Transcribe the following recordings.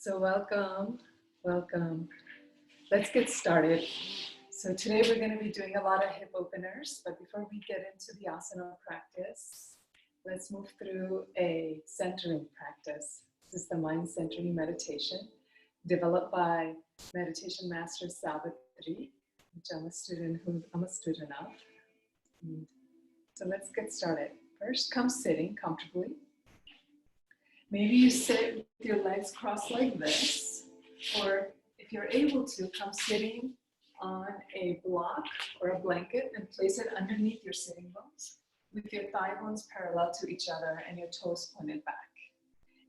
So welcome. Let's get started. So today we're going to be doing a lot of hip openers, but before we get into the asana practice, let's move through a centering practice. This is the mind centering meditation developed by meditation master Savitri, which I'm a student of. And so let's get started. First, come sitting comfortably. Maybe you sit with your legs crossed like this, or if you're able to, come sitting on a block or a blanket and place it underneath your sitting bones with your thigh bones parallel to each other and your toes pointed back.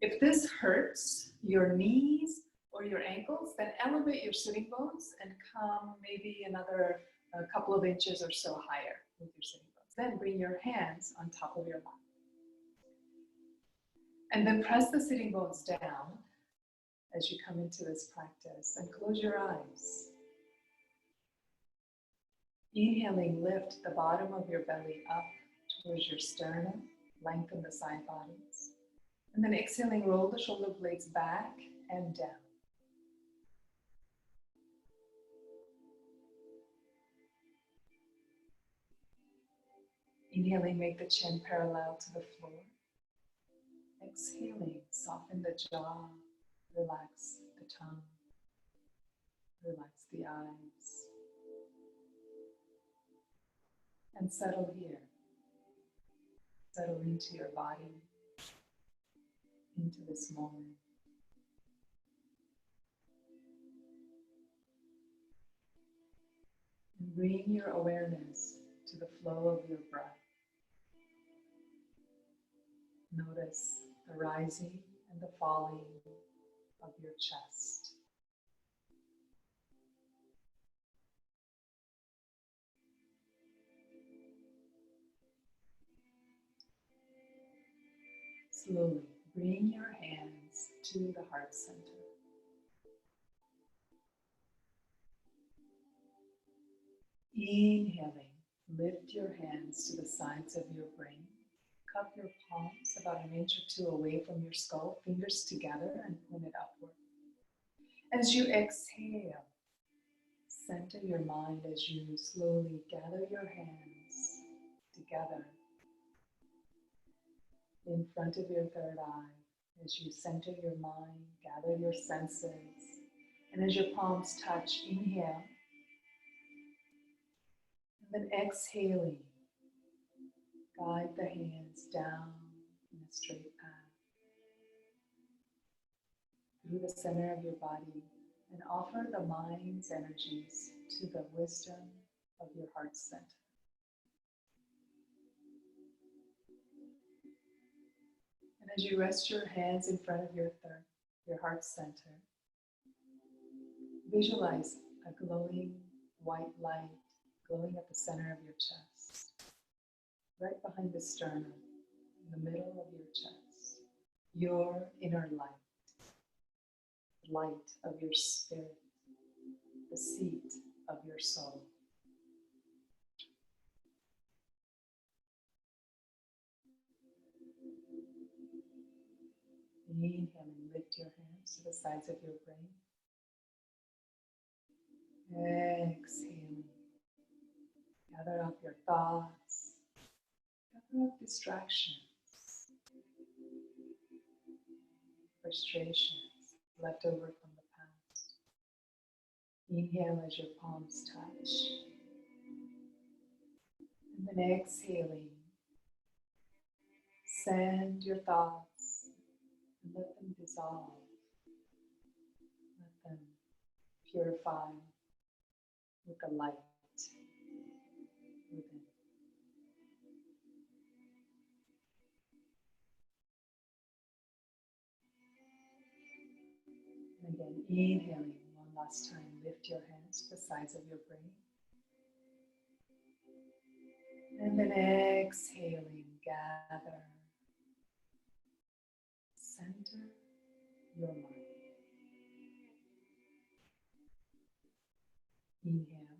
If this hurts your knees or your ankles, then elevate your sitting bones and come maybe another couple of inches or so higher with your sitting bones. Then bring your hands on top of your lap. And then press the sitting bones down as you come into this practice and close your eyes. Inhaling, lift the bottom of your belly up towards your sternum, lengthen the side bodies. And then exhaling, roll the shoulder blades back and down. Inhaling, make the chin parallel to the floor. Exhaling, soften the jaw, relax the tongue, relax the eyes, and settle here. Settle into your body, into this moment. And bring your awareness to the flow of your breath. Notice the rising and the falling of your chest. Slowly bring your hands to the heart center. Inhaling, lift your hands to the sides of your brain. Cup your palms about an inch or two away from your skull, fingers together and point it upward. As you exhale, center your mind as you slowly gather your hands together in front of your third eye. As you center your mind, gather your senses, and as your palms touch, inhale, and then exhaling, guide the hands down in a straight path through the center of your body and offer the mind's energies to the wisdom of your heart center. And as you rest your hands in front of your heart center, visualize a glowing white light glowing at the center of your chest, right behind the sternum, in the middle of your chest, your inner light, the light of your spirit, the seat of your soul. Inhaling, lift your hands to the sides of your brain. Exhaling, gather up your thoughts, gather up distractions, frustrations left over from the past. Inhale as your palms touch, and then exhaling, send your thoughts and let them dissolve, let them purify with the light within. And again, inhaling one last time, lift your hands to the sides of your brain. And then exhaling, gather, center your mind. Inhale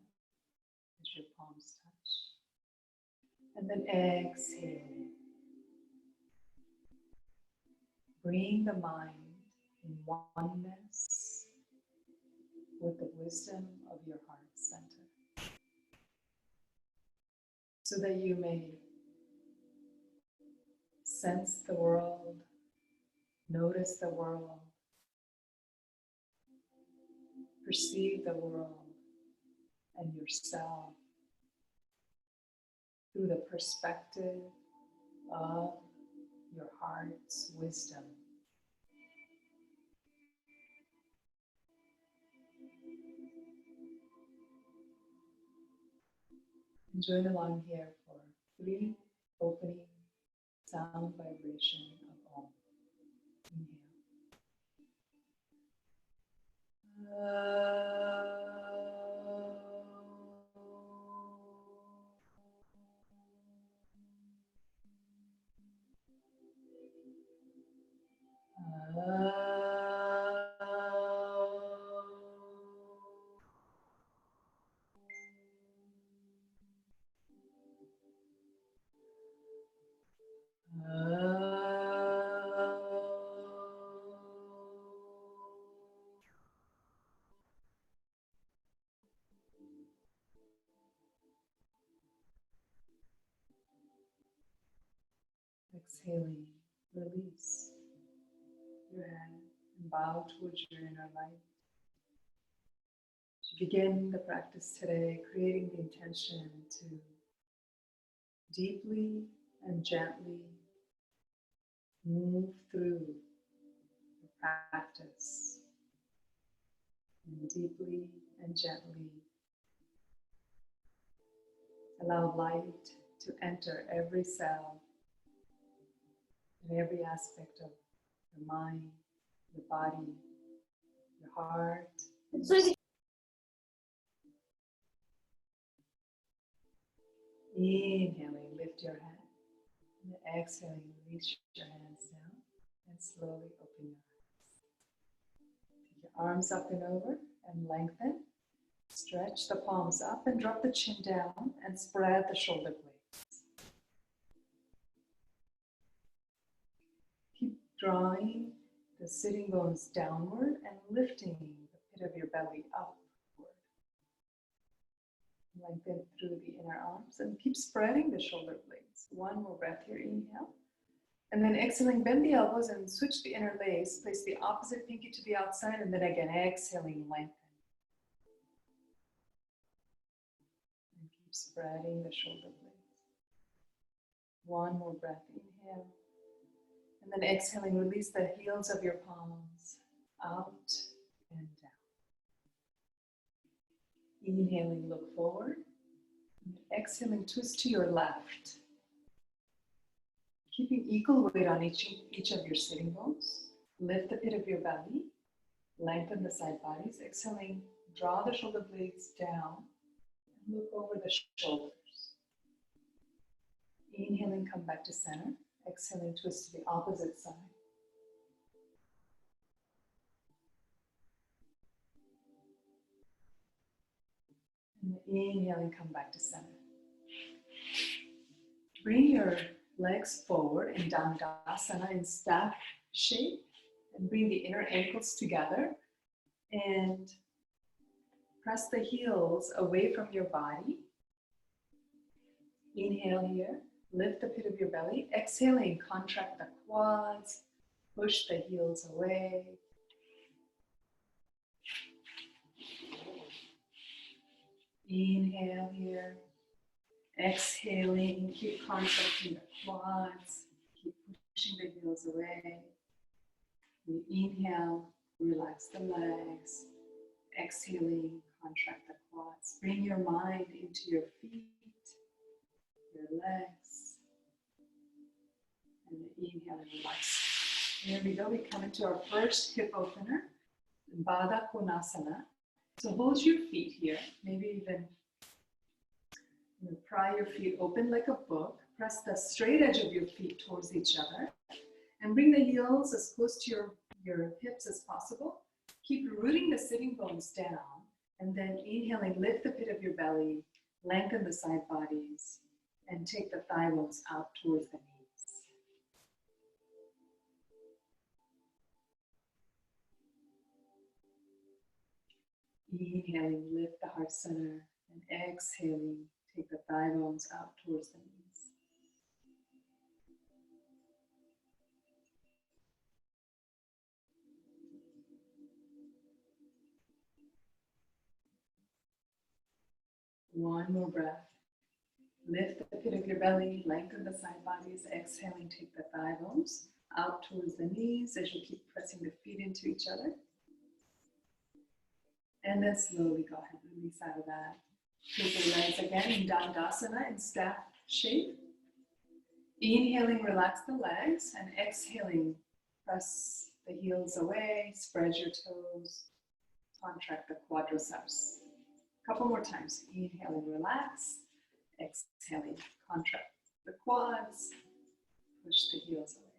as your palms touch. And then exhaling. Bring the mind in oneness with the wisdom of your heart center, so that you may sense the world, notice the world, perceive the world and yourself through the perspective of your heart's wisdom. And join along here for 3 opening sound vibration of Om. Exhaling, release your head and bow towards your inner light. To begin the practice today, creating the intention to deeply and gently move through the practice, and deeply and gently allow light to enter every cell and every aspect of your mind, your body, your heart. Inhaling, lift your head. And exhaling, reach your hands down and slowly open your eyes. Take your arms up and over and lengthen. Stretch the palms up and drop the chin down and spread the shoulder blades. Keep drawing the sitting bones downward and lifting the pit of your belly upward. Lengthen through the inner arms and keep spreading the shoulder blades. 1 more breath here, inhale. And then exhaling, bend the elbows and switch the inner legs. Place the opposite pinky to the outside and then again exhaling, lengthen. And keep spreading the shoulder blades. 1 more breath, inhale. And then exhaling, release the heels of your palms out and down. Inhaling, look forward. And exhaling, twist to your left. Keeping equal weight on each of your sitting bones. Lift the pit of your belly. Lengthen the side bodies. Exhaling, draw the shoulder blades down. And look over the shoulders. Inhaling, come back to center. Exhaling, twist to the opposite side. And inhaling, come back to center. Bring your legs forward in Dandasana in staff shape. And bring the inner ankles together. And press the heels away from your body. Inhale here. Lift the pit of your belly. Exhaling, contract the quads. Push the heels away. Inhale here. Exhaling, keep contracting the quads. Keep pushing the heels away. You inhale, relax the legs. Exhaling, contract the quads. Bring your mind into your feet, your legs. And inhale and relax. Here we go. We come into our first hip opener, Baddha Konasana. So hold your feet here, maybe even pry your feet open like a book. Press the straight edge of your feet towards each other. And bring the heels as close to your hips as possible. Keep rooting the sitting bones down. And then inhaling, lift the pit of your belly. Lengthen the side bodies. And take the thigh bones out towards the knees. Inhaling, lift the heart center, and exhaling, take the thigh bones out towards the knees. One more breath. Lift the pit of your belly, lengthen the side bodies. Exhaling, take the thigh bones out towards the knees as you keep pressing the feet into each other. And then slowly go ahead and release out of that. Take your legs again in Dandasana in staff shape. Inhaling, relax the legs, and exhaling, press the heels away, spread your toes, contract the quadriceps. A couple more times. Inhaling, relax. Exhaling, contract the quads, push the heels away.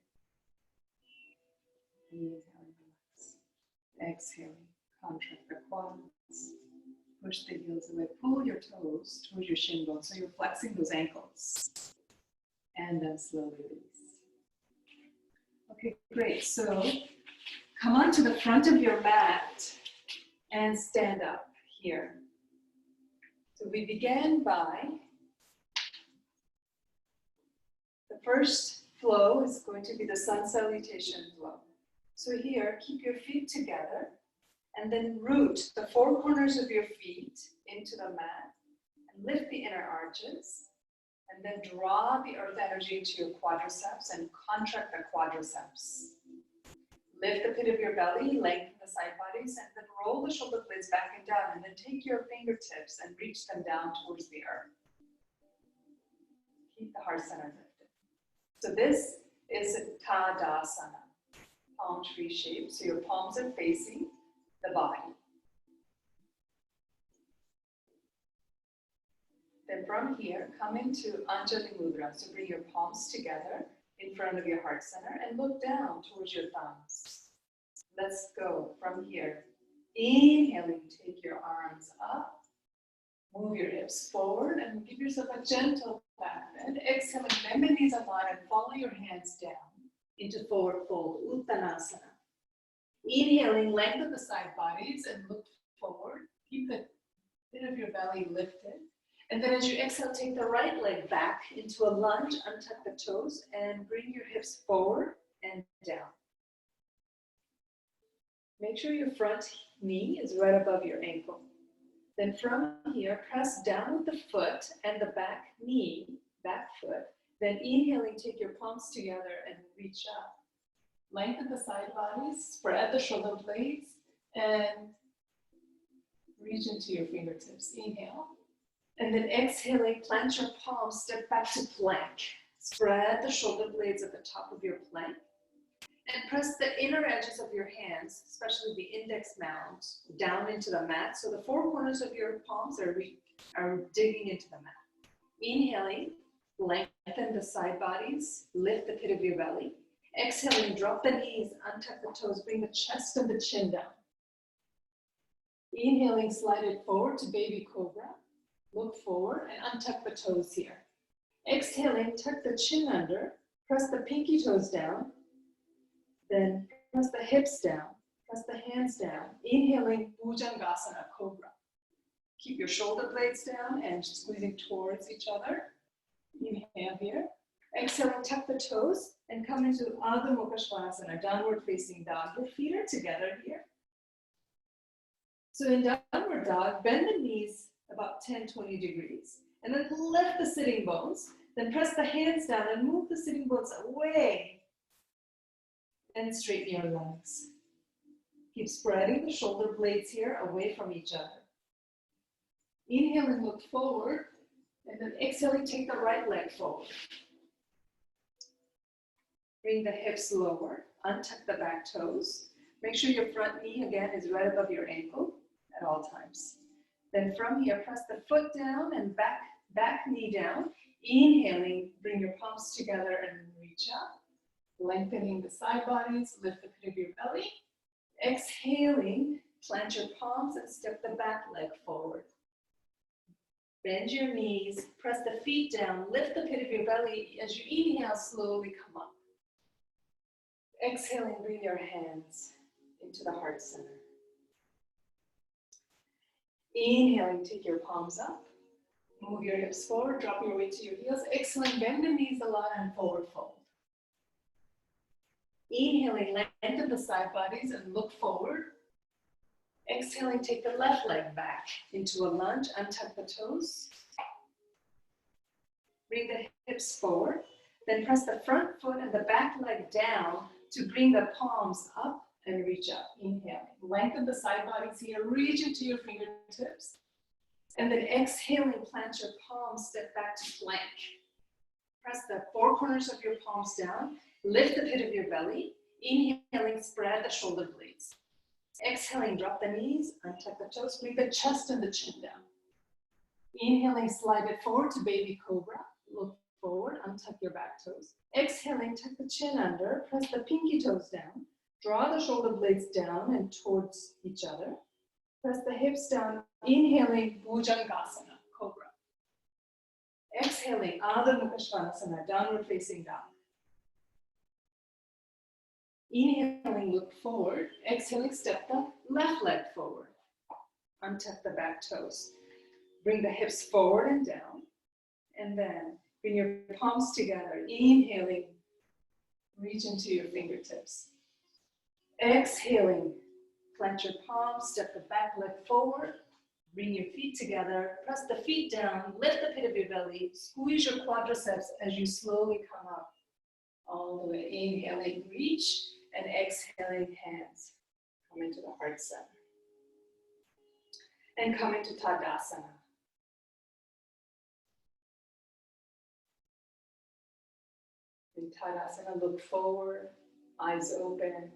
Inhaling, relax. Exhaling, contract the quads, push the heels away. Pull your toes towards your shin bones, so you're flexing those ankles. And then slowly release. Okay, great. So come onto the front of your mat and stand up here. So we begin by the first flow is going to be the sun salutation flow. So here, keep your feet together and then root the four corners of your feet into the mat and lift the inner arches. And then draw the earth energy into your quadriceps and contract the quadriceps. Lift the pit of your belly, lengthen the side bodies, and then roll the shoulder blades back and down. And then take your fingertips and reach them down towards the earth. Keep the heart center lifted. So this is Tadasana, palm tree shape. So your palms are facing the body. Then from here, come into Anjali Mudra. So bring your palms together in front of your heart center and look down towards your thumbs. Let's go from here. Inhaling, take your arms up. Move your hips forward and give yourself a gentle back bend. Exhaling, bend the knees a lot and follow your hands down into forward fold, Uttanasana. Inhaling, lengthen the side bodies and look forward. Keep the pit of your belly lifted. And then as you exhale, take the right leg back into a lunge, untuck the toes, and bring your hips forward and down. Make sure your front knee is right above your ankle. Then from here, press down with the foot and the back knee, back foot. Then inhaling, take your palms together and reach up. Lengthen the side bodies, spread the shoulder blades, and reach into your fingertips. Inhale. And then exhaling, plant your palms, step back to plank. Spread the shoulder blades at the top of your plank. And press the inner edges of your hands, especially the index mounds, down into the mat. So the four corners of your palms are digging into the mat. Inhaling, lengthen the side bodies, lift the pit of your belly. Exhaling, drop the knees, untuck the toes, bring the chest and the chin down. Inhaling, slide it forward to baby cobra. Look forward and untuck the toes here. Exhaling, tuck the chin under, press the pinky toes down, then press the hips down, press the hands down. Inhaling, Bhujangasana, cobra. Keep your shoulder blades down and squeezing towards each other. Inhale here. Exhaling, tuck the toes and come into Adho Mukha Svanasana, downward facing dog. Your feet are together here. So in downward dog, bend the knees about 10-20 degrees. And then lift the sitting bones. Then press the hands down and move the sitting bones away. And straighten your legs. Keep spreading the shoulder blades here away from each other. Inhale and look forward. And then exhaling, take the right leg forward. Bring the hips lower. Untuck the back toes. Make sure your front knee again is right above your ankle at all times. Then from here, press the foot down and back knee down. Inhaling, bring your palms together and reach up. Lengthening the side bodies, lift the pit of your belly. Exhaling, plant your palms and step the back leg forward. Bend your knees, press the feet down, lift the pit of your belly. As you inhale, slowly come up. Exhaling, bring your hands into the heart center. Inhaling, take your palms up. Move your hips forward, drop your weight to your heels. Exhaling, bend the knees a lot and forward fold. Inhaling, lengthen the side bodies and look forward. Exhaling, take the left leg back into a lunge, untuck the toes. Bring the hips forward. Then press the front foot and the back leg down to bring the palms up and reach up. Inhaling, lengthen the side bodies here, reach into your fingertips. And then exhaling, plant your palms, step back to plank. Press the four corners of your palms down, lift the pit of your belly. Inhaling, spread the shoulder blades. Exhaling, drop the knees, untuck the toes, bring the chest and the chin down. Inhaling, slide it forward to baby cobra. Look forward, untuck your back toes. Exhaling, tuck the chin under, press the pinky toes down. Draw the shoulder blades down and towards each other. Press the hips down. Inhaling, Bhujangasana, cobra. Exhaling, Adho Mukha Svanasana, downward facing dog. Inhaling, look forward. Exhaling, step the left leg forward. Untuck the back toes. Bring the hips forward and down. And then bring your palms together. Inhaling, reach into your fingertips. Exhaling, plant your palms, step the back leg forward. Bring your feet together. Press the feet down. Lift the pit of your belly. Squeeze your quadriceps as you slowly come up. All the way. Inhaling, reach. And exhaling, hands come into the heart center. And come into Tadasana. In Tadasana, look forward, eyes open.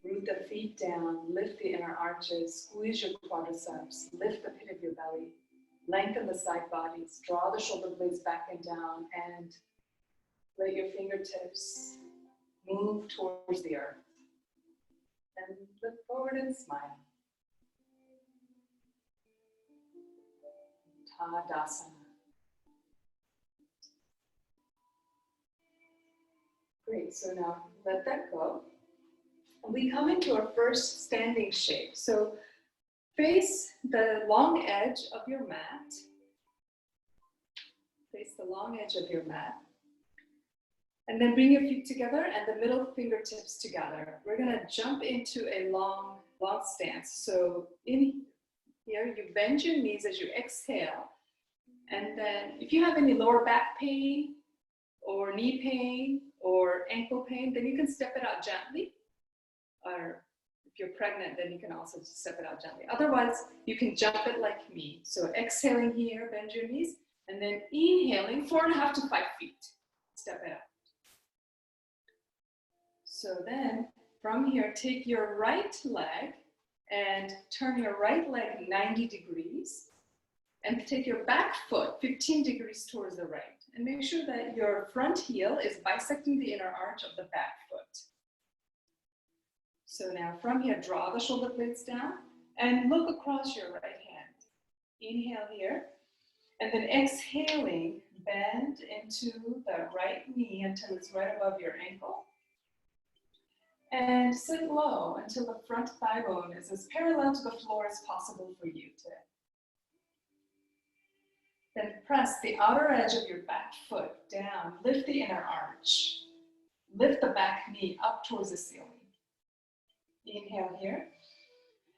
Root the feet down, lift the inner arches, squeeze your quadriceps, lift the pit of your belly, lengthen the side bodies, draw the shoulder blades back and down, and let your fingertips move towards the earth. And look forward and smile. Tadasana. Great, so now let that go. And we come into our first standing shape. So face the long edge of your mat. Face the long edge of your mat. And then bring your feet together and the middle fingertips together. We're gonna jump into a long stance. So in here, you bend your knees as you exhale. And then if you have any lower back pain or knee pain or ankle pain, then you can step it out gently. Or if you're pregnant, then you can also just step it out gently. Otherwise, you can jump it like me. So exhaling here, bend your knees, and then inhaling 4.5 to 5 feet. Step it out. So then from here, take your right leg and turn your right leg 90 degrees and take your back foot 15 degrees towards the right. And make sure that your front heel is bisecting the inner arch of the back foot. So now from here, draw the shoulder blades down and look across your right hand. Inhale here, and then exhaling, bend into the right knee until it's right above your ankle. And sit low until the front thigh bone is as parallel to the floor as possible for you today. Then press the outer edge of your back foot down, lift the inner arch. Lift the back knee up towards the ceiling. Inhale here.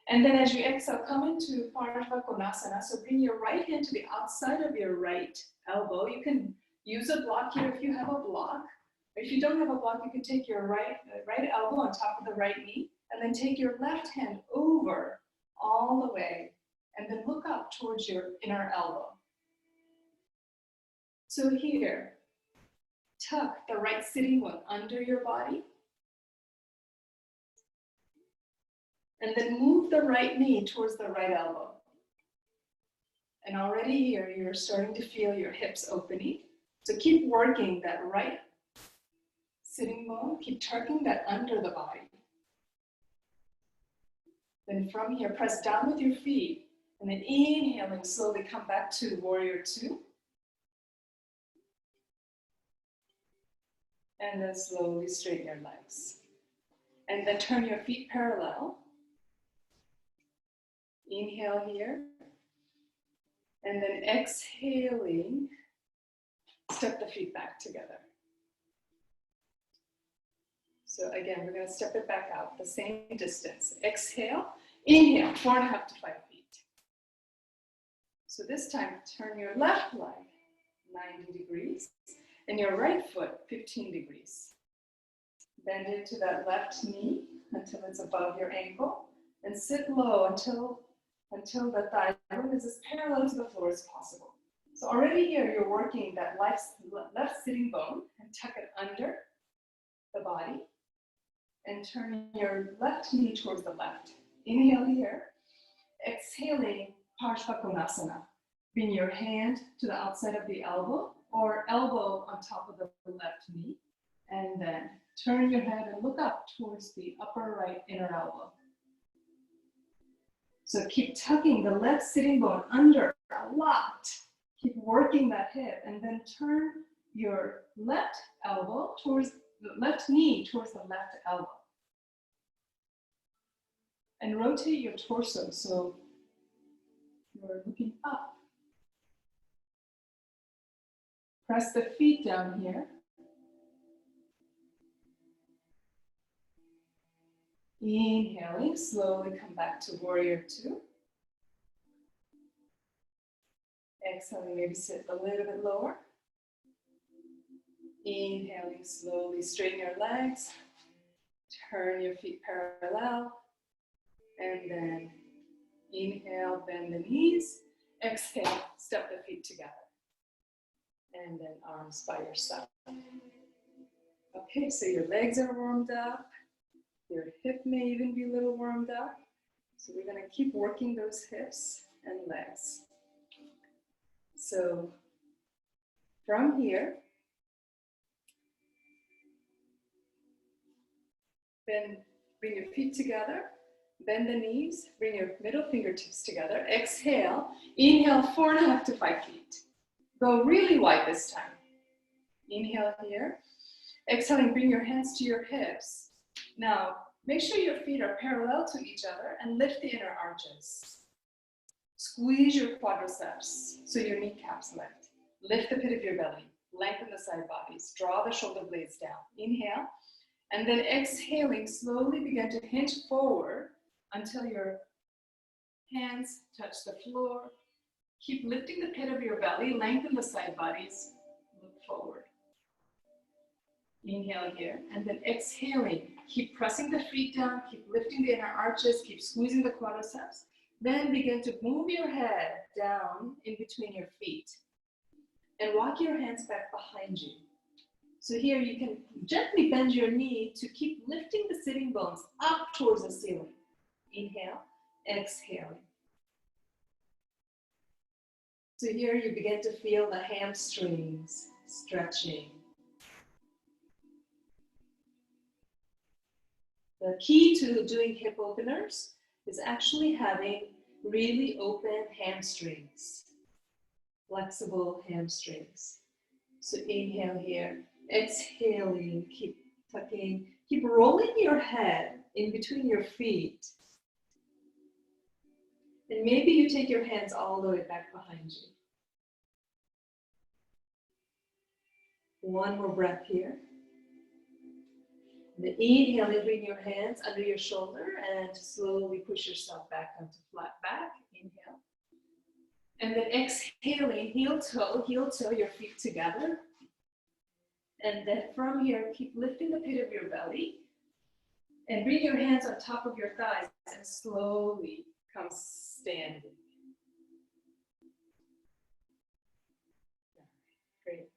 And then as you exhale, come into Purna Yoga. So bring your right hand to the outside of your right elbow. You can use a block here if you have a block. If you don't have a block, you can take your right elbow on top of the right knee, and then take your left hand over all the way, and then look up towards your inner elbow. So here, tuck the right sitting bone under your body, and then move the right knee towards the right elbow. And already here, you're starting to feel your hips opening. So keep working that right sitting bone, keep tucking that under the body. Then from here, press down with your feet, and then inhaling, slowly come back to warrior two. And then slowly straighten your legs. And then turn your feet parallel. Inhale here. And then exhaling, step the feet back together. So again, we're going to step it back out the same distance. Exhale, inhale, 4.5 to 5 feet. So this time, turn your left leg 90 degrees and your right foot 15 degrees. Bend into that left knee until it's above your ankle and sit low until the thigh bone is as parallel to the floor as possible. So already here, you're working that left sitting bone and tuck it under the body and turn your left knee towards the left. Inhale here. Exhaling, Parshva Konasana. Bring your hand to the outside of the elbow or elbow on top of the left knee. And then turn your head and look up towards the upper right inner elbow. So keep tucking the left sitting bone under a lot. Keep working that hip and then turn your left elbow towards the left knee towards the left elbow. And rotate your torso so you're looking up. Press the feet down here. Inhaling, slowly come back to warrior two. Exhaling, maybe sit a little bit lower. Inhaling, slowly straighten your legs. Turn your feet parallel. And then inhale, bend the knees. Exhale, step the feet together. And then arms by your side. Okay, so your legs are warmed up. Your hip may even be a little warmed up. So we're going to keep working those hips and legs. So from here, then bring your feet together, bend the knees, bring your middle fingertips together. Exhale, inhale 4.5 to 5 feet. Go really wide this time. Inhale here. Exhaling, bring your hands to your hips. Now, make sure your feet are parallel to each other and lift the inner arches. Squeeze your quadriceps so your kneecaps lift. Lift the pit of your belly. Lengthen the side bodies. Draw the shoulder blades down. Inhale. And then exhaling, slowly begin to hinge forward until your hands touch the floor. Keep lifting the pit of your belly. Lengthen the side bodies. Look forward. Inhale here, and then exhaling. Keep pressing the feet down, keep lifting the inner arches, keep squeezing the quadriceps. Then begin to move your head down in between your feet. And walk your hands back behind you. So here you can gently bend your knee to keep lifting the sitting bones up towards the ceiling. Inhale, exhaling. So here you begin to feel the hamstrings stretching. The key to doing hip openers is actually having really open hamstrings, flexible hamstrings. So inhale here, exhaling, keep tucking, keep rolling your head in between your feet. And maybe you take your hands all the way back behind you. One more breath here. And inhale, and bring your hands under your shoulder and slowly push yourself back onto flat back. Inhale. And then exhaling, heel toe, your feet together. And then from here, keep lifting the pit of your belly. And bring your hands on top of your thighs and slowly come standing. Great.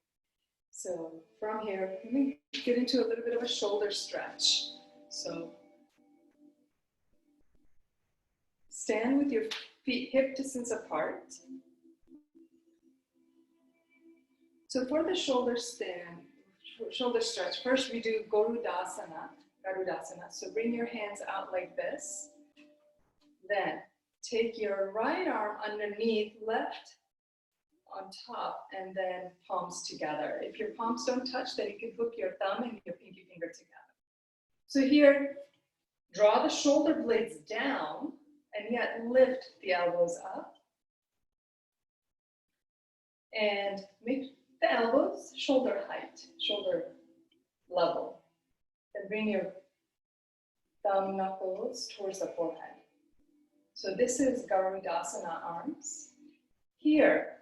So from here, let me get into a little bit of a shoulder stretch. So stand with your feet hip distance apart. So for the shoulder stretch, first we do Garudasana. So bring your hands out like this. Then take your right arm underneath, left on top, and then palms together. If your palms don't touch, then you can hook your thumb and your pinky finger together. So here, draw the shoulder blades down and yet lift the elbows up. And make the elbows shoulder height, shoulder level. And bring your thumb knuckles towards the forehead. So this is Garudasana arms. Here,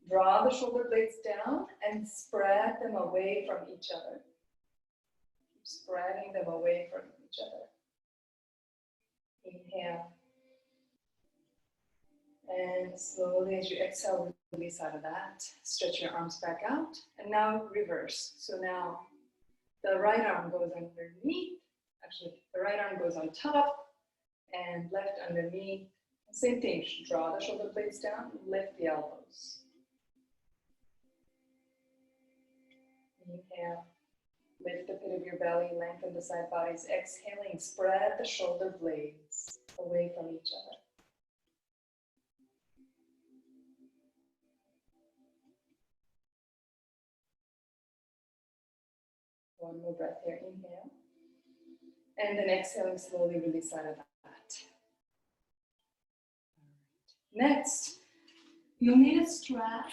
draw the shoulder blades down and spread them away from each other. Keep spreading them away from each other. Inhale. And slowly as you exhale, release out of that. Stretch your arms back out. And now reverse. So now the right arm goes underneath. Actually, the right arm goes on top and left underneath. Same thing, draw the shoulder blades down, lift the elbows. Inhale, lift the pit of your belly, lengthen the side bodies. Exhaling, spread the shoulder blades away from each other. One more breath here, inhale. And then exhaling, slowly release out of that. Next, you'll need a strap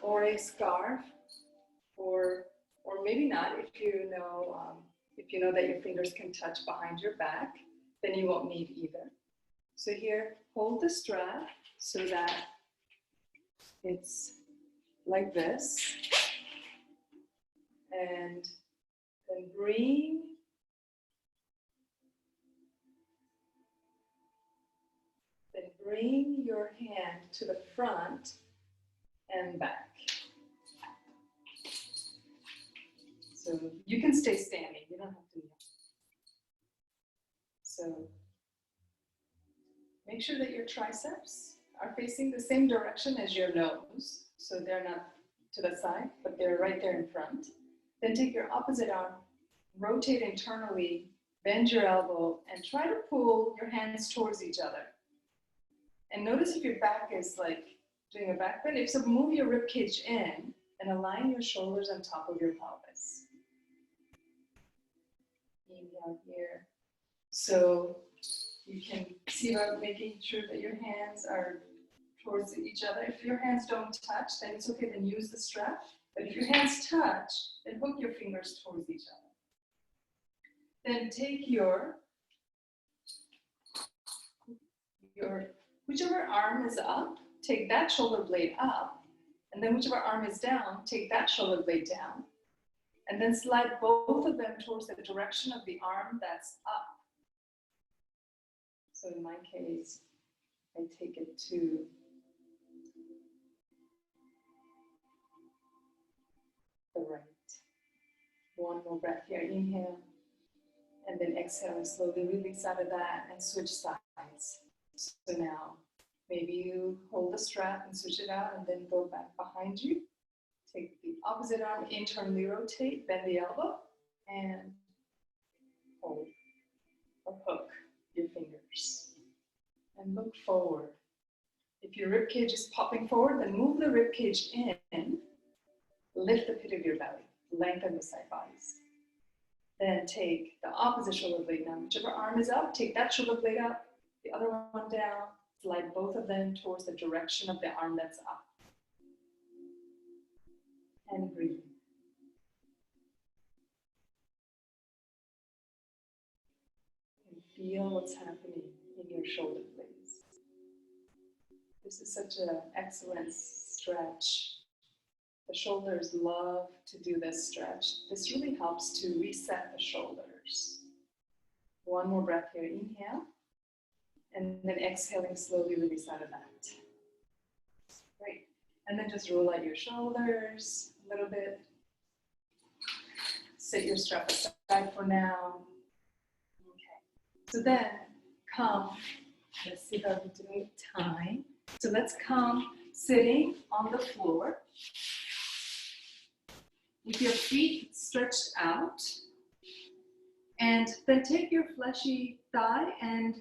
or a scarf, or maybe not. If you know that your fingers can touch behind your back, then you won't need either. So here, hold the strap so that it's like this, and then bring your hand to the front and back. So you can stay standing, you don't have to kneel. So make sure that your triceps are facing the same direction as your nose. So they're not to the side, but they're right there in front. Then take your opposite arm, rotate internally, bend your elbow, and try to pull your hands towards each other. And notice if your back is like doing a back bend. If so, move your rib cage in and align your shoulders on top of your pelvis. Inhale here. So you can see about making sure that your hands are towards each other. If your hands don't touch, then it's okay, then use the strap. But if your hands touch, then hook your fingers towards each other. Then take your whichever arm is up, take that shoulder blade up, and then whichever arm is down, take that shoulder blade down, and then slide both of them towards the direction of the arm that's up. So in my case, I take it to the right. One more breath here, inhale, and then exhale and slowly release out of that and switch sides. So now, maybe you hold the strap and switch it out and then go back behind you. Take the opposite arm, internally rotate, bend the elbow, and hold or hook your fingers. And look forward. If your rib cage is popping forward, then move the rib cage in, lift the pit of your belly, lengthen the side bodies. Then take the opposite shoulder blade down. Whichever arm is up, take that shoulder blade up, the other one down, slide both of them towards the direction of the arm that's up. And breathe. And feel what's happening in your shoulder blades. This is such an excellent stretch. The shoulders love to do this stretch. This really helps to reset the shoulders. One more breath here, inhale. And then exhaling, slowly release out of that. Great. And then just roll out your shoulders a little bit. Sit your strap aside for now. Okay. So then come, let's see how we're doing time. So let's come sitting on the floor with your feet stretched out. And then take your fleshy thigh and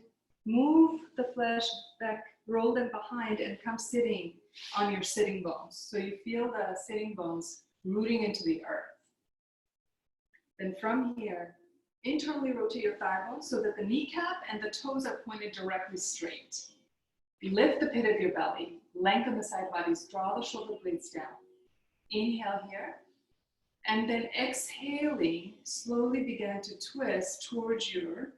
move the flesh back, roll them behind, and come sitting on your sitting bones. So you feel the sitting bones rooting into the earth. Then from here, Internally rotate your thigh bone so that the kneecap and the toes are pointed directly straight. Lift the pit of your belly, lengthen the side bodies, draw the shoulder blades down. Inhale here, and then exhaling, slowly begin to twist towards your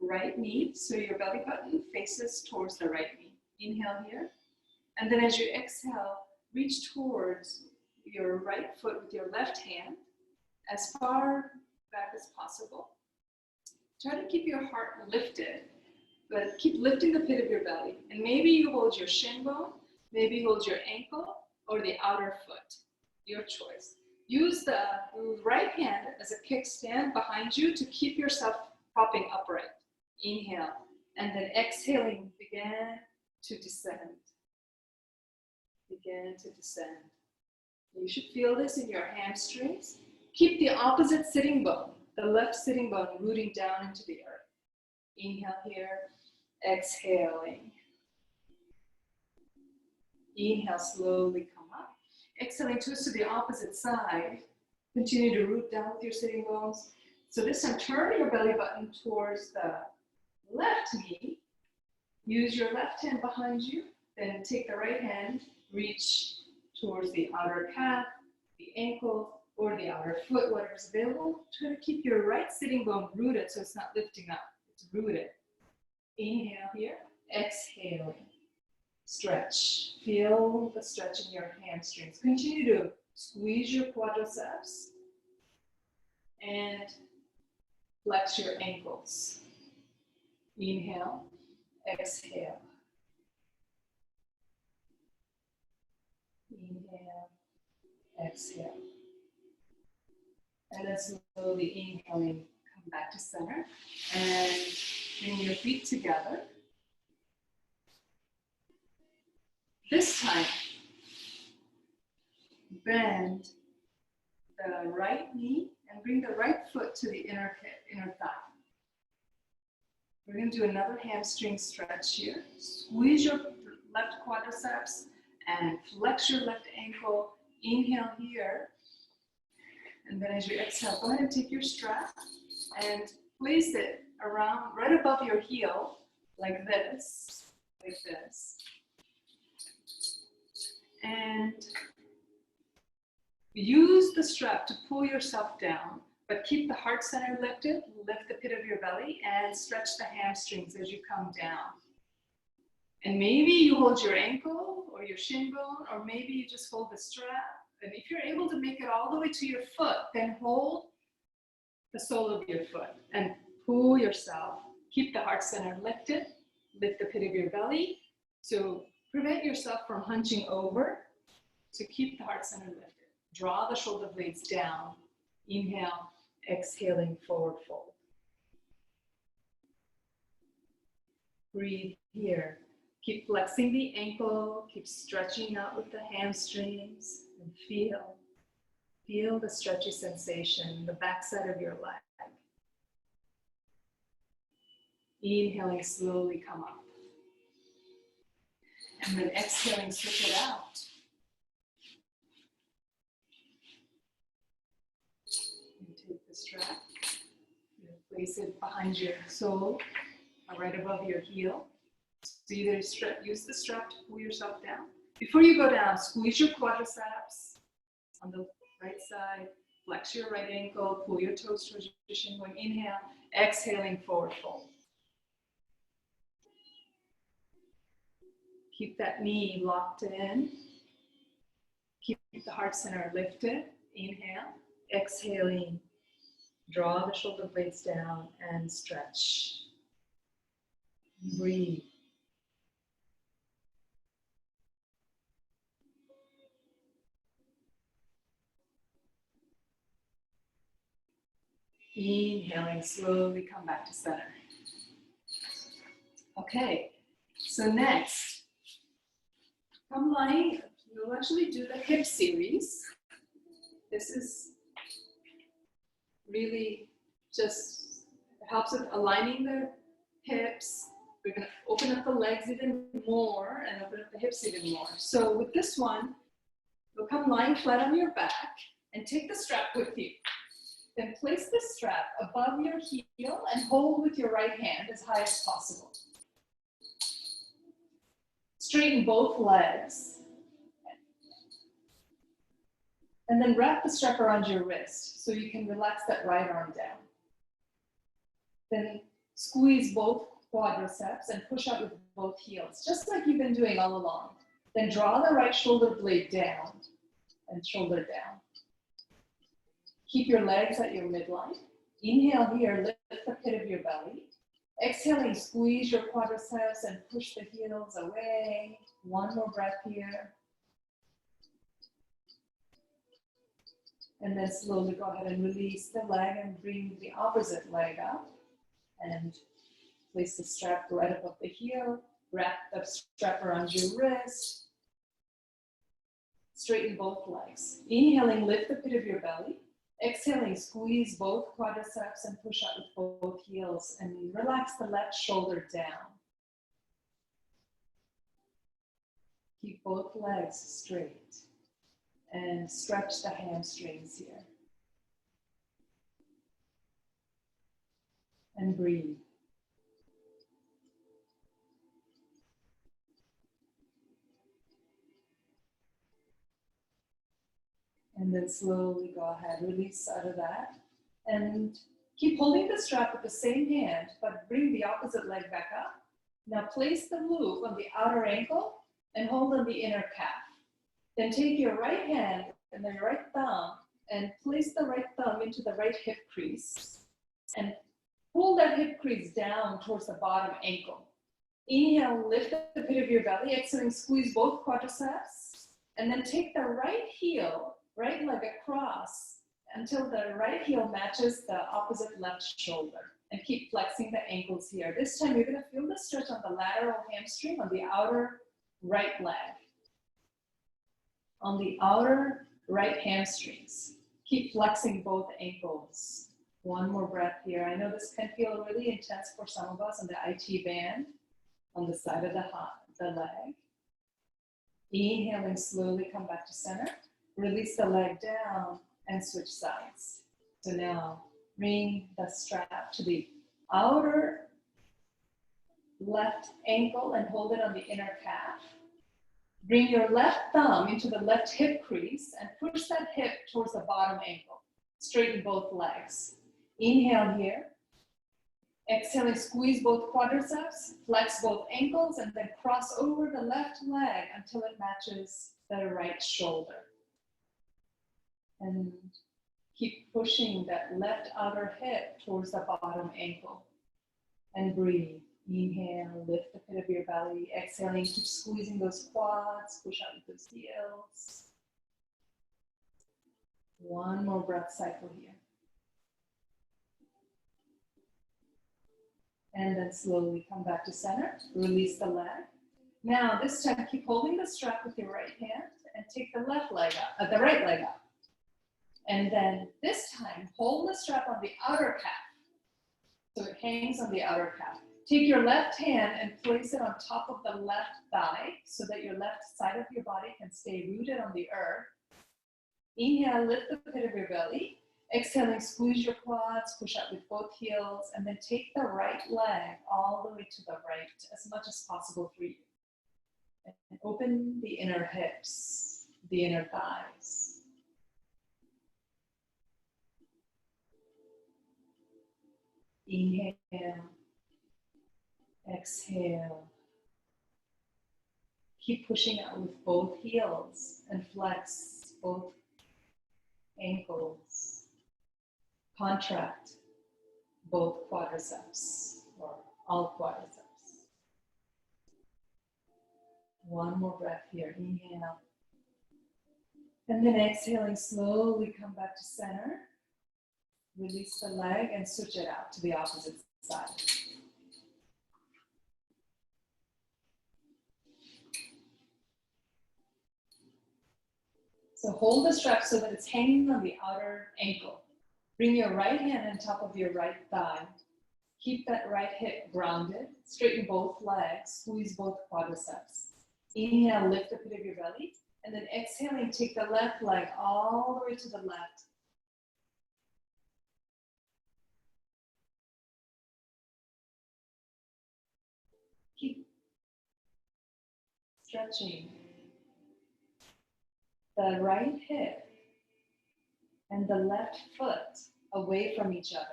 right knee, so your belly button faces towards the right knee. Inhale here, and then as you exhale, reach towards your right foot with your left hand as far back as possible. Try to keep your heart lifted, but keep lifting the pit of your belly. And maybe you hold your shin bone, maybe you hold your ankle or the outer foot, your choice. Use the right hand as a kickstand behind you to keep yourself propping upright. Inhale, and then exhaling, begin to descend. Begin to descend. You should feel this in your hamstrings. Keep the opposite sitting bone, the left sitting bone, rooting down into the earth. Inhale here, exhaling. Inhale, slowly come up. Exhaling, twist to the opposite side. Continue to root down with your sitting bones. So this time, turn your belly button towards the left knee. Use your left hand behind you. Then take the right hand, reach towards the outer calf, the ankle, or the outer foot, whatever's available. Try to keep your right sitting bone rooted so it's not lifting up. It's rooted. Inhale here, exhaling. Stretch. Feel the stretch in your hamstrings. Continue to squeeze your quadriceps and flex your ankles. Inhale, exhale. Inhale, exhale. And then slowly inhaling, come back to center and bring your feet together. This time, bend the right knee and bring the right foot to the inner thigh. We're going to do another hamstring stretch here. Squeeze your left quadriceps and flex your left ankle. Inhale here. And then as you exhale, go ahead and take your strap and place it around right above your heel, like this, And use the strap to pull yourself down, but keep the heart center lifted, lift the pit of your belly, and stretch the hamstrings as you come down. And maybe you hold your ankle or your shin bone, or maybe you just hold the strap. And if you're able to make it all the way to your foot, then hold the sole of your foot and pull yourself. Keep the heart center lifted, lift the pit of your belly. So prevent yourself from hunching over. So keep the heart center lifted. Draw the shoulder blades down. Inhale, exhaling, forward fold. Breathe here. Keep flexing the ankle, keep stretching out with the hamstrings, and feel the stretchy sensation, the backside of your leg. Inhaling, slowly come up. And then exhaling, switch it out. And take the strap, place it behind your sole, or right above your heel. So either use the strap to pull yourself down. Before you go down, squeeze your quadriceps on the right side, flex your right ankle, pull your toes towards your shin bone. Inhale, exhaling, forward fold. Keep that knee locked in. Keep the heart center lifted. Inhale, exhaling, draw the shoulder blades down and stretch. Breathe. Inhaling, slowly come back to center. Okay, so next, come lying, we'll actually do the hip series. This is really just helps with aligning the hips. We're going to open up the legs even more and open up the hips even more. So with this one, you'll come lying flat on your back and take the strap with you. Then place the strap above your heel and hold with your right hand as high as possible. Straighten both legs. And then wrap the strap around your wrist so you can relax that right arm down. Then squeeze both quadriceps and push out with both heels, just like you've been doing all along. Then draw the right shoulder blade down and shoulder down. Keep your legs at your midline. Inhale here, lift the pit of your belly. Exhaling, squeeze your quadriceps and push the heels away. One more breath here. And then slowly go ahead and release the leg and bring the opposite leg up. And place the strap right above the heel. Wrap the strap around your wrist. Straighten both legs. Inhaling, lift the pit of your belly. Exhaling, squeeze both quadriceps and push out with both heels. And relax the left shoulder down. Keep both legs straight. And stretch the hamstrings here. And breathe. And then slowly go ahead, release out of that. And keep holding the strap with the same hand, but bring the opposite leg back up. Now place the loop on the outer ankle and hold on the inner calf. Then take your right hand and then your right thumb and place the right thumb into the right hip crease. And pull that hip crease down towards the bottom ankle. Inhale, lift the pit of your belly. Exhaling, squeeze both quadriceps. And then take the right heel, right leg across until the right heel matches the opposite left shoulder. And keep flexing the ankles here. This time you're going to feel the stretch on the lateral hamstring on the outer right leg. On the outer right hamstrings. Keep flexing both ankles. One more breath here. I know this can feel really intense for some of us on the IT band, on the side of the leg. Inhaling, slowly come back to center. Release the leg down and switch sides. So now bring the strap to the outer left ankle and hold it on the inner calf. Bring your left thumb into the left hip crease and push that hip towards the bottom ankle. Straighten both legs. Inhale here. Exhaling, squeeze both quadriceps, flex both ankles, and then cross over the left leg until it matches the right shoulder. And keep pushing that left outer hip towards the bottom ankle. And breathe. Inhale, lift the pit of your belly. Exhaling, keep squeezing those quads, push out with those heels. One more breath cycle here. And then slowly come back to center. Release the leg. Now this time keep holding the strap with your right hand and take the left leg up, the right leg up. And then this time hold the strap on the outer calf. So it hangs on the outer calf. Take your left hand and place it on top of the left thigh so that your left side of your body can stay rooted on the earth. Inhale, lift the pit of your belly. Exhaling, squeeze your quads, push out with both heels, and then take the right leg all the way to the right as much as possible for you. And open the inner hips, the inner thighs. Inhale. Exhale. Keep pushing out with both heels and flex both ankles. Contract both quadriceps or all quadriceps. One more breath here. Inhale. And then exhaling, slowly come back to center. Release the leg and switch it out to the opposite side. So hold the strap so that it's hanging on the outer ankle. Bring your right hand on top of your right thigh. Keep that right hip grounded. Straighten both legs. Squeeze both quadriceps. Inhale, lift the pit of your belly. And then exhaling, take the left leg all the way to the left. Keep stretching the right hip and the left foot away from each other.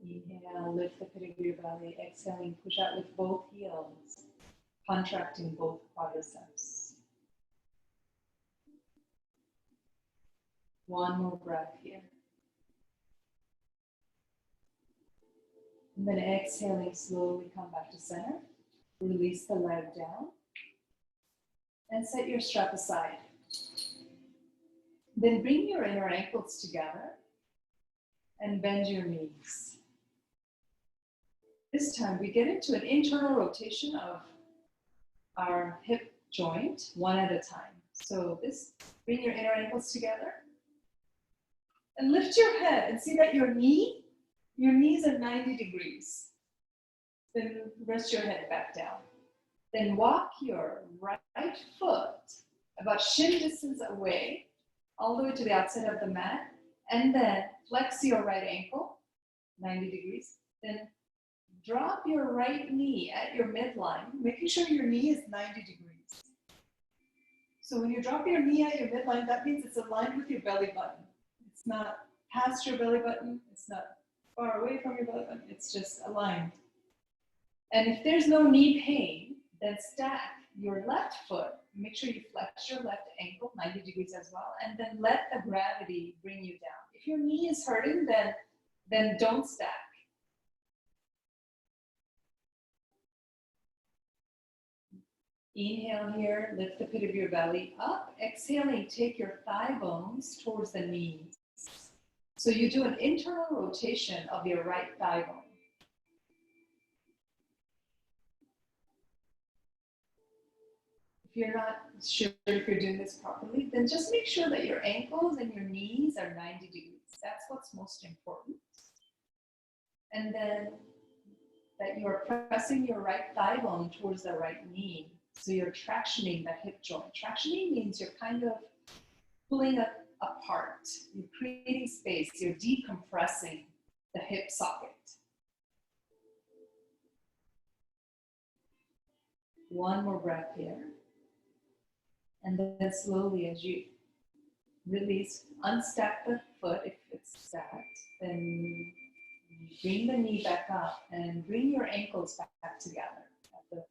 Inhale, lift the pit of your belly. Exhaling, push out with both heels, contracting both quadriceps. One more breath here. And then exhaling, slowly come back to center. Release the leg down. And set your strap aside. Then bring your inner ankles together and bend your knees. This time we get into an internal rotation of our hip joint, one at a time. So bring your inner ankles together and lift your head and see that your knees are 90 degrees. Then rest your head back down. Then walk your right foot about shin distance away, all the way to the outside of the mat, and then flex your right ankle, 90 degrees. Then drop your right knee at your midline, making sure your knee is 90 degrees. So when you drop your knee at your midline, that means it's aligned with your belly button. It's not past your belly button, it's not far away from your belly button, it's just aligned. And if there's no knee pain, then stack your left foot. Make sure you flex your left ankle 90 degrees as well, and then let the gravity bring you down. If your knee is hurting, then don't stack. Inhale here, lift the pit of your belly up. Exhaling, take your thigh bones towards the knees. So you do an internal rotation of your right thigh bone. If you're not sure if you're doing this properly, then just make sure that your ankles and your knees are 90 degrees. That's what's most important. And then that you're pressing your right thigh bone towards the right knee. So you're tractioning the hip joint. Tractioning means you're kind of pulling it apart. You're creating space. You're decompressing the hip socket. One more breath here. And then slowly, as you release, unstack the foot if it's stacked, then bring the knee back up and bring your ankles back together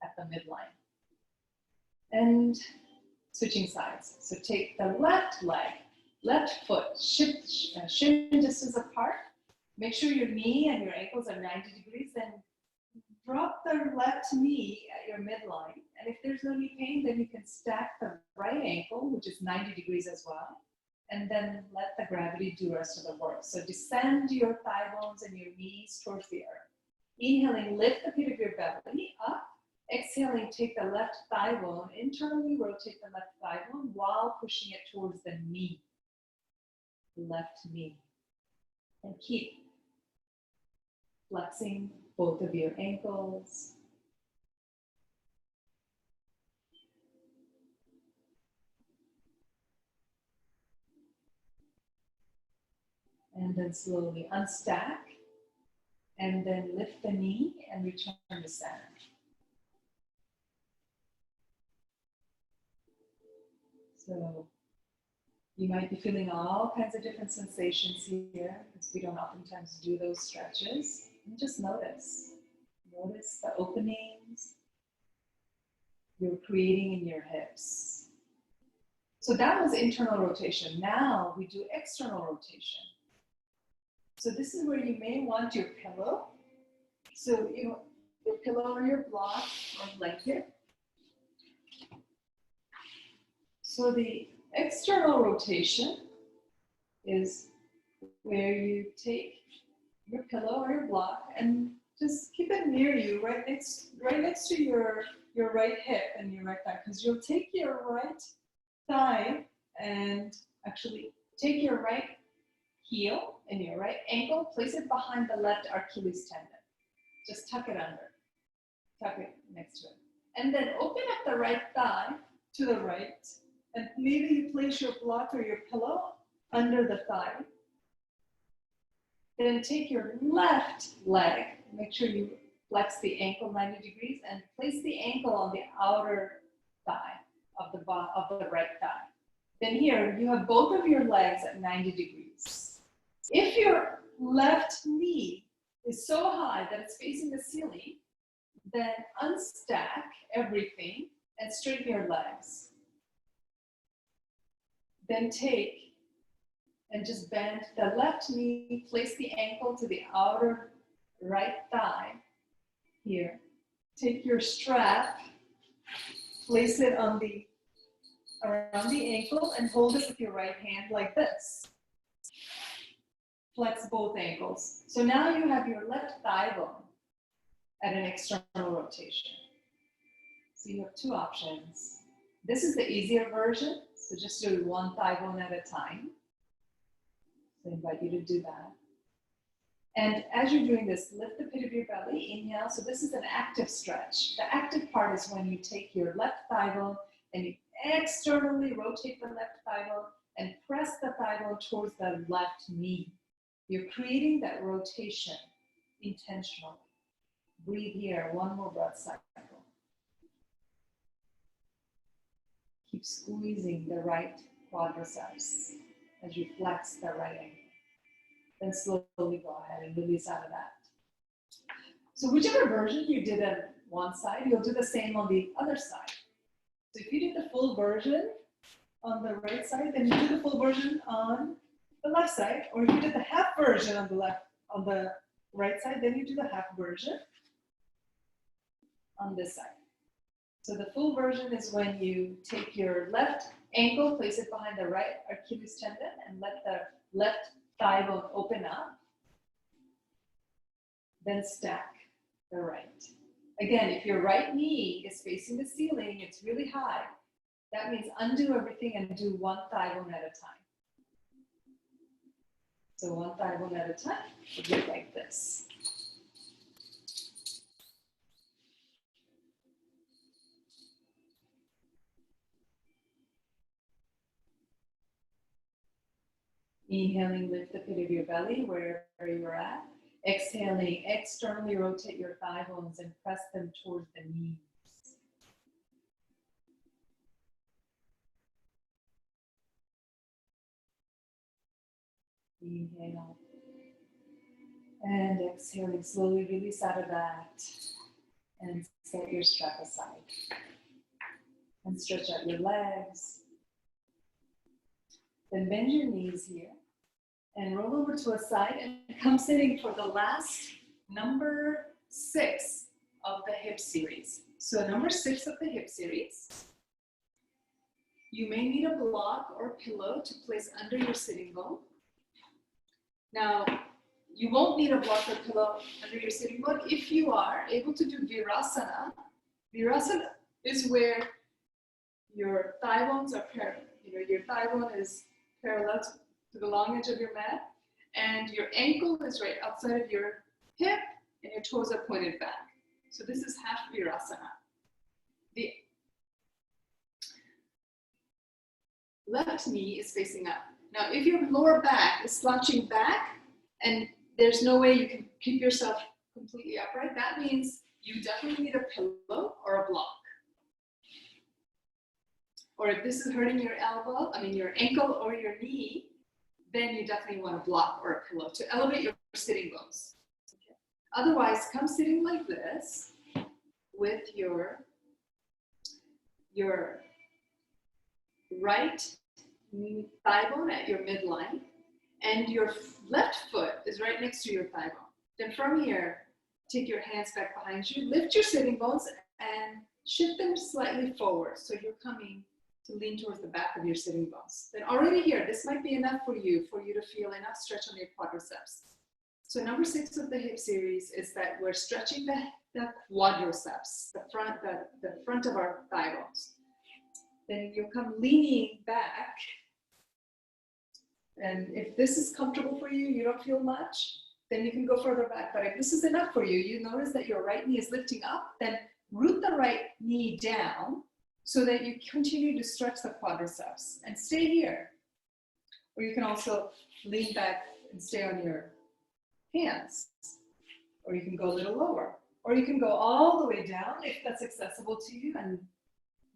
at the midline. And switching sides. So take the left leg, left foot, shift shin distance apart. Make sure your knee and your ankles are 90 degrees. Then drop the left knee at your midline. And if there's no knee pain, then you can stack the right ankle, which is 90 degrees as well. And then let the gravity do the rest of the work. So descend your thigh bones and your knees towards the earth. Inhaling, lift the pit of your belly up. Exhaling, take the left thigh bone, internally rotate the left thigh bone while pushing it towards the knee, left knee. And keep flexing both of your ankles. And then slowly unstack, and then lift the knee and return to center. So you might be feeling all kinds of different sensations here, because we don't oftentimes do those stretches. And just notice. Notice the openings you're creating in your hips. So that was internal rotation. Now we do external rotation. So this is where you may want your pillow. So your pillow or your block or blanket. So the external rotation is where you take your pillow or your block and just keep it near you, right next to your right hip and your right thigh, because you'll take your right thigh and actually take your right heel and your right ankle, place it behind the left Achilles tendon. Just tuck it under, tuck it next to it. And then open up the right thigh to the right, and maybe you place your block or your pillow under the thigh. Then take your left leg, make sure you flex the ankle 90 degrees and place the ankle on the outer thigh of the right thigh. Then here, you have both of your legs at 90 degrees. If your left knee is so high that it's facing the ceiling, then unstack everything and straighten your legs. Then take and just bend the left knee, place the ankle to the outer right thigh here. Take your strap, place it on around the ankle and hold it with your right hand like this. Flex both ankles. So now you have your left thigh bone at an external rotation. So you have two options. This is the easier version, so just do one thigh bone at a time. So I invite you to do that. And as you're doing this, lift the pit of your belly, inhale. So this is an active stretch. The active part is when you take your left thigh bone and you externally rotate the left thigh bone and press the thigh bone towards the left knee. You're creating that rotation intentionally. Breathe here, one more breath cycle. Keep squeezing the right quadriceps as you flex the right ankle. Then slowly go ahead and release out of that. So whichever version you did on one side, you'll do the same on the other side. So if you did the full version on the right side, then you do the full version on the left side. Or if you did the half version on the right side, then you do the half version on this side. So the full version is when you take your left ankle, place it behind the right Achilles tendon, and let the left thigh bone open up. Then stack the right. Again, if your right knee is facing the ceiling, it's really high. That means undo everything and do one thigh bone at a time. So one thigh bone at a time would look like this. Inhaling, lift the pit of your belly wherever you're at. Exhaling, externally rotate your thigh bones and press them towards the knees. Inhale. And exhaling, slowly release out of that. And set your strap aside. And stretch out your legs. Then bend your knees here. And roll over to a side and come sitting for the last number 6 of the hip series. So number 6 of the hip series. You may need a block or pillow to place under your sitting bone. Now, you won't need a block or pillow under your sitting bone if you are able to do virasana. Virasana is where your thigh bones are parallel. Your thigh bone is parallel to the long edge of your mat, and your ankle is right outside of your hip, and your toes are pointed back. So this is half virasana. The left knee is facing up. Now, if your lower back is slouching back, and there's no way you can keep yourself completely upright, that means you definitely need a pillow or a block. Or if this is hurting your your ankle or your knee, then you definitely want a block or a pillow to elevate your sitting bones. Okay. Otherwise, come sitting like this with your right thigh bone at your midline, and your left foot is right next to your thigh bone. Then from here, take your hands back behind you, lift your sitting bones, and shift them slightly forward. So you're coming to lean towards the back of your sitting bones. Then already here, this might be enough for you to feel enough stretch on your quadriceps. So number 6 of the hip series is that we're stretching the quadriceps, the front of our thigh bones. Then you'll come leaning back. And if this is comfortable for you, you don't feel much, then you can go further back. But if this is enough for you, you notice that your right knee is lifting up, then root the right knee down so that you continue to stretch the quadriceps and stay here. Or you can also lean back and stay on your hands. Or you can go a little lower. Or you can go all the way down if that's accessible to you and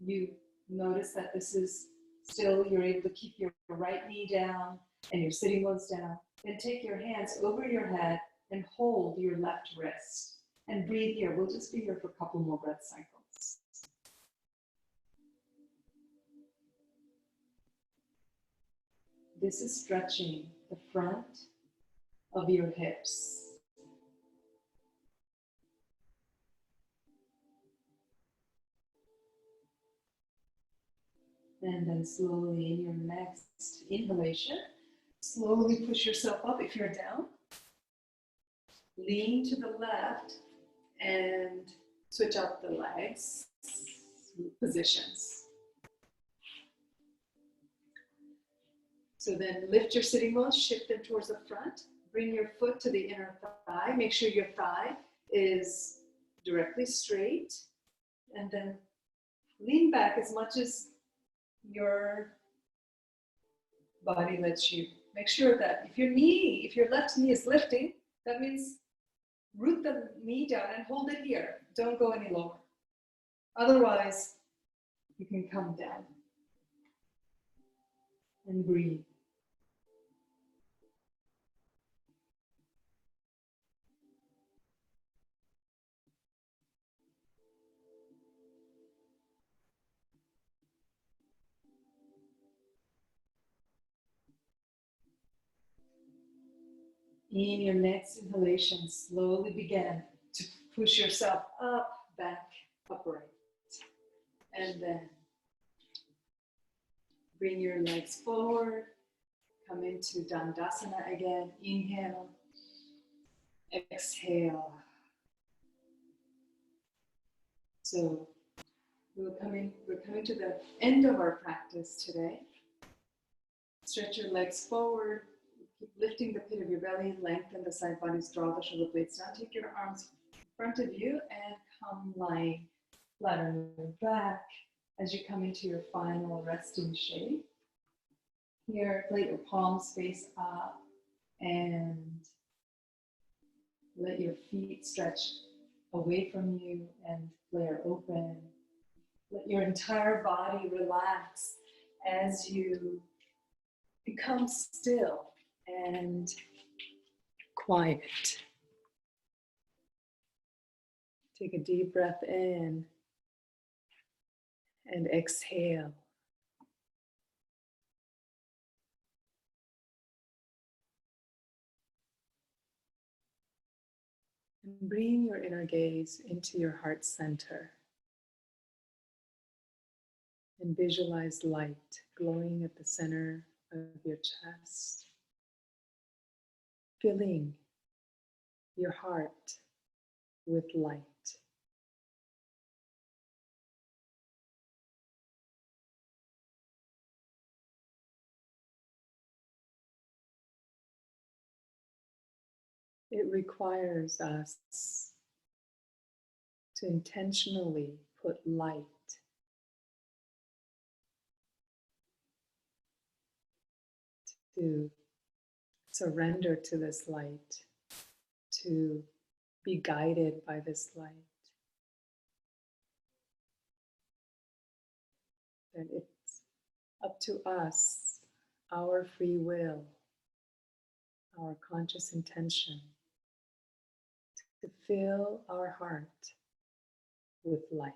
you notice that this is still, you're able to keep your right knee down and your sitting bones down. Then take your hands over your head and hold your left wrist. And breathe here. We'll just be here for a couple more breath cycles. This is stretching the front of your hips. And then slowly in your next inhalation, slowly push yourself up if you're down. Lean to the left and switch out the legs, positions. So then lift your sitting bones, shift them towards the front. Bring your foot to the inner thigh. Make sure your thigh is directly straight. And then lean back as much as your body lets you. Make sure that if your left knee is lifting, that means root the knee down and hold it here. Don't go any lower. Otherwise, you can come down and breathe. In your next inhalation, slowly begin to push yourself up, back, upright. And then bring your legs forward. Come into Dandasana again. Inhale. Exhale. So we're coming to the end of our practice today. Stretch your legs forward. Keep lifting the pit of your belly, lengthen the side bodies, draw the shoulder blades down. Take your arms in front of you and come lying flat on your back as you come into your final resting shape. Here, let your palms face up and let your feet stretch away from you and flare open. Let your entire body relax as you become still and quiet. Take a deep breath in and exhale. And bring your inner gaze into your heart center. And visualize light glowing at the center of your chest, filling your heart with light. It requires us to intentionally put light to surrender to this light, to be guided by this light. That it's up to us, our free will, our conscious intention, to fill our heart with light.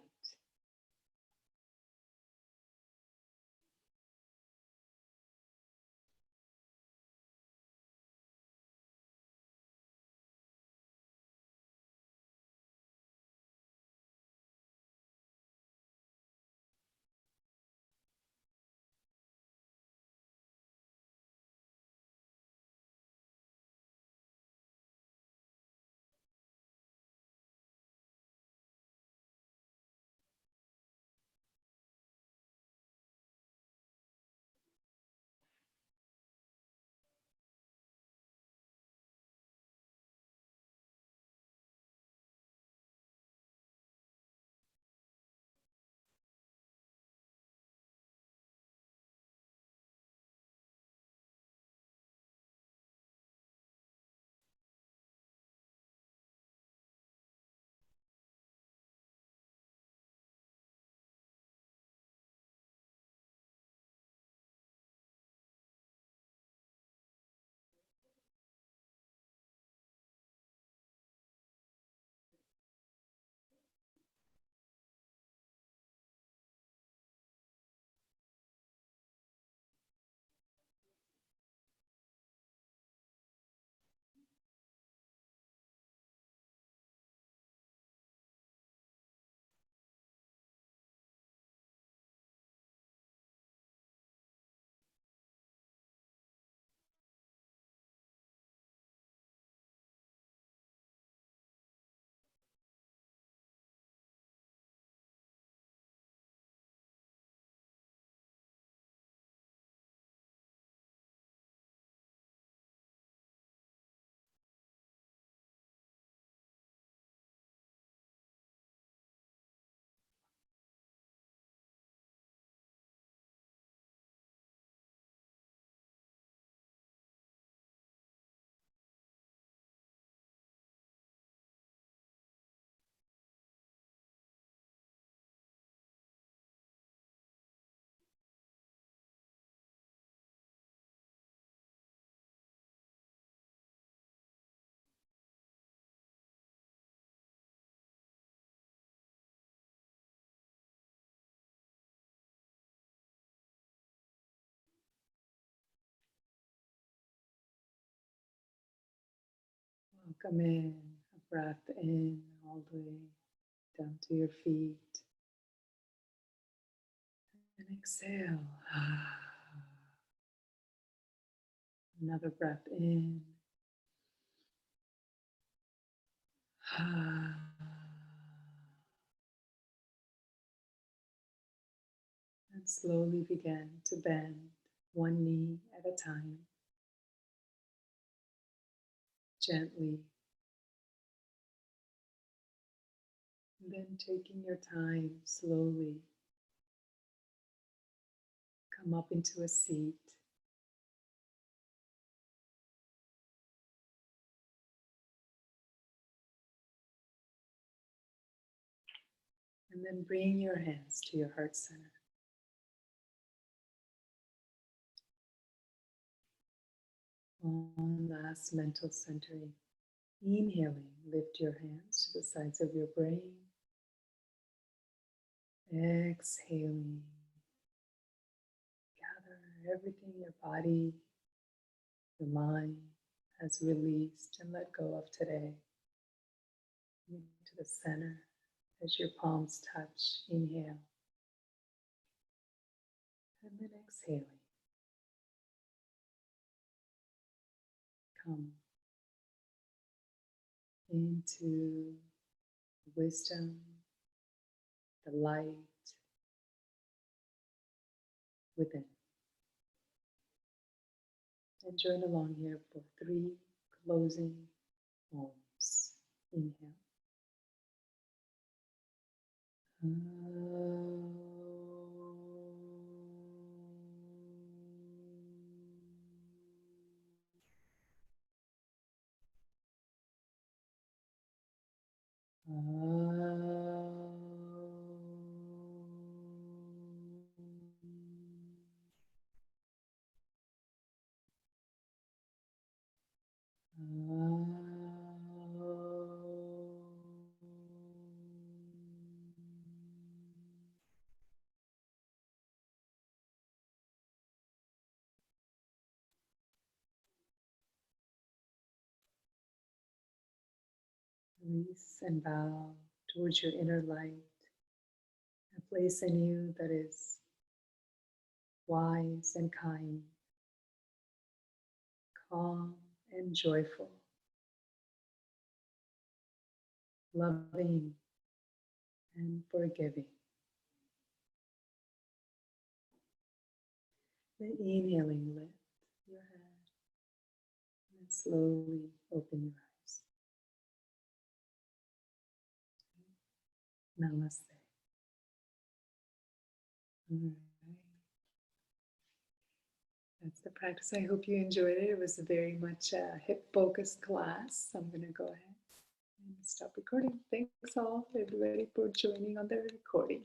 Welcome in a breath in all the way down to your feet. And exhale. Another breath in. And slowly begin to bend one knee at a time. Gently. And then taking your time, slowly come up into a seat. And then bring your hands to your heart center. One last mental centering. Inhaling, lift your hands to the sides of your brain. Exhaling, gather everything your body, your mind has released and let go of today into the center as your palms touch. Inhale, and then exhaling. Come into wisdom, the light within. And join along here for 3 closing Oms. Inhale. Release and bow towards your inner light, a place in you that is wise and kind, calm and joyful, loving and forgiving. Then inhaling, lift your head and slowly open your eyes. Namaste. All right. That's the practice. I hope you enjoyed it. It was very much a hip-focused class. I'm going to go ahead and stop recording. Thanks all, everybody, for joining on the recording.